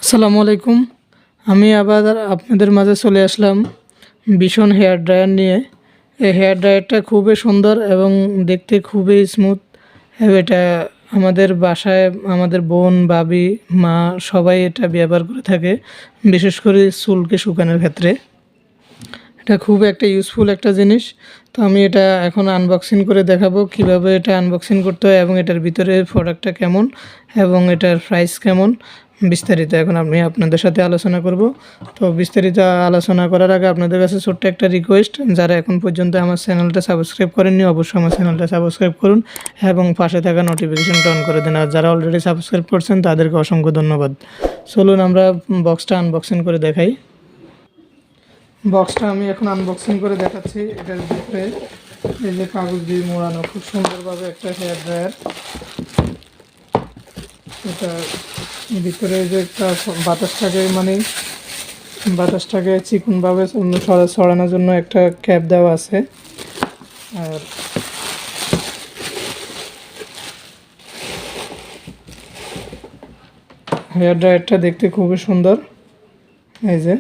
আসসালামু আলাইকুম। আমি আবার আপনাদের মাঝে চলে আসলাম ভীষণ হেয়ার ড্রায়ার নিয়ে। এই হেয়ার ড্রায়ারটা খুবই সুন্দর এবং দেখতে খুবই স্মুথ। এটা আমাদের বাসায় আমাদের বোন, ভাবি, মা সবাই এটা ব্যবহার করে থাকে, বিশেষ করে চুলকে শুকানোর ক্ষেত্রে। এটা খুব একটা ইউজফুল একটা জিনিস। তো আমি এটা এখন আনবক্সিং করে দেখাবো কিভাবে এটা আনবক্সিং করতে হয় এবং এটার ভিতরে প্রোডাক্টটা কেমন এবং এটার প্রাইস কেমন, বিস্তারিত এখন আমি আপনাদের সাথে আলোচনা করব। তো বিস্তারিত আলোচনা করার আগে আপনাদের কাছে ছোট্ট একটা রিকোয়েস্ট, যারা এখন পর্যন্ত আমার চ্যানেলটা সাবস্ক্রাইব করেননি অবশ্যই আমার চ্যানেলটা সাবস্ক্রাইব করুন এবং পাশে থাকা নোটিফিকেশনটা অন করে দিন। আর যারা অলরেডি সাবস্ক্রাইব করছেন তাদেরকে অসংখ্য ধন্যবাদ। চলুন আমরা বক্সটা আনবক্সিং করে দেখাই। বক্সটা আমি এখন আনবক্সিং করে দেখাচ্ছি। এটার ভিতরে এই যে কাগজ দিয়ে মোড়ানো খুব সুন্দরভাবে একটা হেয়ার ড্রায়ার। এটা ভিতরে যে একটা বাতাসটাকে চিকনভাবে ছড়ানোর জন্য একটা ক্যাপ দেওয়া আছে। আর হেয়ার ড্রায়ারটা দেখতে খুবই সুন্দর। এই যে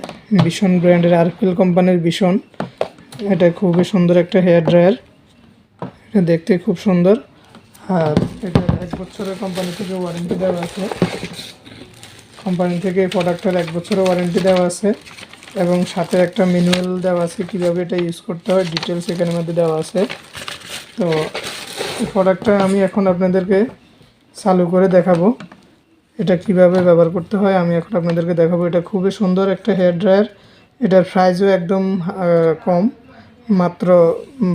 ভীষণ ব্র্যান্ডের, আরপিএল কোম্পানির ভীষণ, এটা খুবই সুন্দর একটা হেয়ার ড্রায়ার। এটা দেখতে খুব সুন্দর। আর এটা 1 বছরের কোম্পানি থেকে ওয়ারেন্টি দেওয়া আছে। কোম্পানি থেকে প্রোডাক্টের 1 বছরের ওয়ারেন্টি দেওয়া আছে এবং সাথে একটা ম্যানুয়াল দেওয়া আছে কীভাবে এটা ইউজ করতে হয়, ডিটেলস এখানের মধ্যে দেওয়া আছে। তো এই প্রোডাক্টটা আমি এখন আপনাদেরকে চালু করে দেখাবো এটা কিভাবে ব্যবহার করতে হয়। আমি এখন আপনাদেরকে দেখাবো। এটা খুবই সুন্দর একটা হেয়ার ড্রায়ার। এটার প্রাইসও একদম কম, মাত্র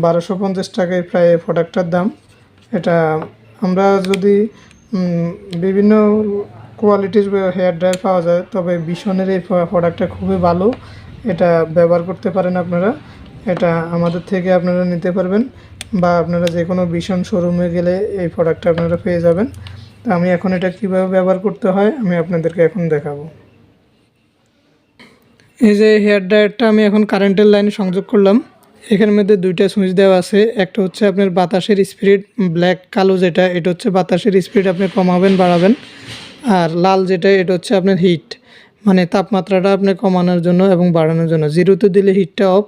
1250 টাকায় প্রায় প্রোডাক্টটার দাম। এটা আমরা যদি বিভিন্ন কোয়ালিটির হেয়ার ড্রায়ার পাওয়া যায়, তবে ভীষণের এই প্রোডাক্টটা খুবই ভালো। এটা ব্যবহার করতে পারেন আপনারা। এটা আমাদের থেকে আপনারা নিতে পারবেন বা আপনারা যে কোনো ভীষণ শোরুমে গেলে এই প্রোডাক্টটা আপনারা পেয়ে যাবেন। তো আমি এখন এটা কিভাবে ব্যবহার করতে হয় আমি আপনাদেরকে এখন দেখাবো। এই যে হেয়ার ড্রায়ারটা আমি এখন কারেন্টের লাইনে সংযোগ করলাম। এখানের মধ্যে 2টা সুইচ দেওয়া আছে। একটা হচ্ছে আপনার বাতাসের স্পিড, ব্ল্যাক কালো যেটা, এটা হচ্ছে বাতাসের স্পিড আপনি কমাবেন বাড়াবেন। আর লাল যেটা, এটা হচ্ছে আপনার হিট, মানে তাপমাত্রাটা আপনি কমানোর জন্য এবং বাড়ানোর জন্য। 0-তে দিলে হিটটা অফ,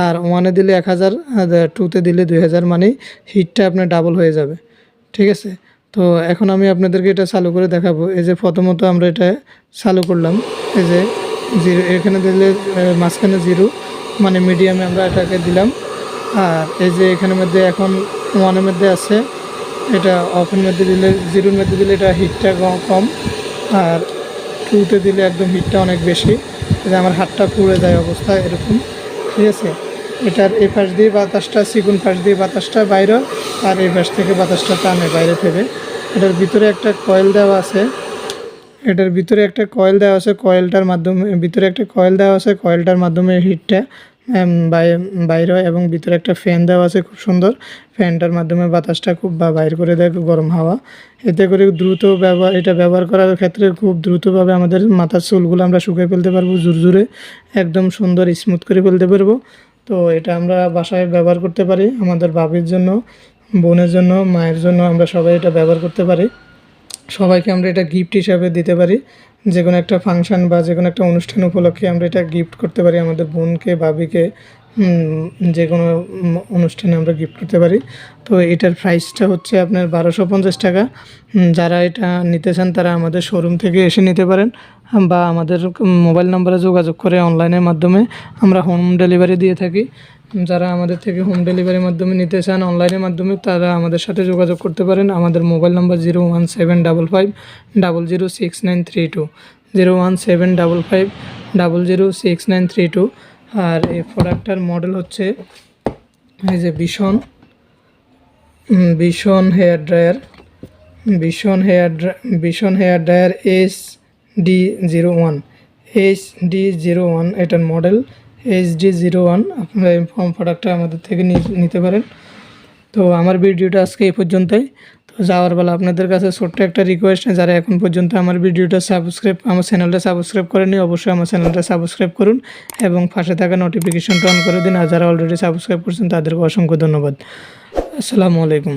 আর 1-এ দিলে 1000, আর 2-তে দিলে 2000, মানে হিটটা আপনার ডাবল হয়ে যাবে। ঠিক আছে। তো এখন আমি আপনাদেরকে এটা চালু করে দেখাবো। এই যে প্রথমত আমরা এটা চালু করলাম। এই যে 0 এখানে দিলে মাঝখানে 0, মানে মিডিয়ামে আমরা এটাকে দিলাম। আর এই যে এখানের মধ্যে এখন 1-এর মধ্যে আছে, এটা অফের মধ্যে দিলে, 0-এর মধ্যে দিলে এটা হিটটা কম, আর 2-তে দিলে একদম হিটটা অনেক বেশি। যে আমার হাতটা পুড়ে যায় অবস্থা এরকম। ঠিক আছে। এটার এই পাশ দিয়ে বাতাসটা, চিকন পাশ দিয়ে বাতাসটা বাইরে, আর এই পাশ থেকে বাতাসটা টানে বাইরে থেকে। এটার ভিতরে একটা কয়েল দেওয়া আছে। কয়েলটার মাধ্যমে হিটটা বাইর হয় এবং ভিতরে একটা ফ্যান দেওয়া আছে খুব সুন্দর। ফ্যানটার মাধ্যমে বাতাসটা খুব বাইর করে দেয় গরম হাওয়া। এতে করে এটা ব্যবহার করার ক্ষেত্রে খুব দ্রুতভাবে আমাদের মাথার চুলগুলো আমরা শুকিয়ে ফেলতে পারবো, জোরে একদম সুন্দর স্মুথ করে ফেলতে পারবো। তো এটা আমরা বাসায় ব্যবহার করতে পারি, আমাদের ভাবির জন্য, বোনের জন্য, মায়ের জন্য আমরা সবাই এটা ব্যবহার করতে পারি। সবাইকে আমরা এটা গিফট হিসাবে দিতে পারি। যে কোনো একটা ফাংশান বা যে কোনো একটা অনুষ্ঠান উপলক্ষে আমরা এটা গিফট করতে পারি আমাদের বোনকে, ভাবিকে, যে কোনো অনুষ্ঠানে আমরা গিফট করতে পারি। তো এটার প্রাইসটা হচ্ছে আপনার 1250 টাকা। যারা এটা নিতে চান তারা আমাদের শোরুম থেকে এসে নিতে পারেন বা আমাদের মোবাইল নম্বরে যোগাযোগ করে অনলাইনের মাধ্যমে আমরা হোম ডেলিভারি দিয়ে থাকি। যারা আমাদের থেকে হোম ডেলিভারির মাধ্যমে নিতে চান অনলাইনের মাধ্যমে, তারা আমাদের সাথে যোগাযোগ করতে পারেন। আমাদের মোবাইল নম্বর 01755006932, 01755006932। আর এই প্রোডাক্টটার মডেল হচ্ছে এই যে ভীষণ হেয়ার ড্রায়ার, ভীষণ হেয়ার ড্রায়ার HD01, এটার মডেল HD01। আপনারা এই প্রোডাক্টটা আমাদের থেকে নিতে পারেন। তো আমার ভিডিওটা আজকে এই পর্যন্তই। তো যাওয়ার বেলা আপনাদের কাছে ছোট্ট একটা রিকোয়েস্ট, যারা এখন পর্যন্ত আমার চ্যানেলটা সাবস্ক্রাইব করেনি অবশ্যই আমার চ্যানেলটা সাবস্ক্রাইব করুন এবং পাশে থাকা নোটিফিকেশনটা অন করে দিন। আর যারা অলরেডি সাবস্ক্রাইব করছেন তাদেরকে অসংখ্য ধন্যবাদ। আসসালামু আলাইকুম।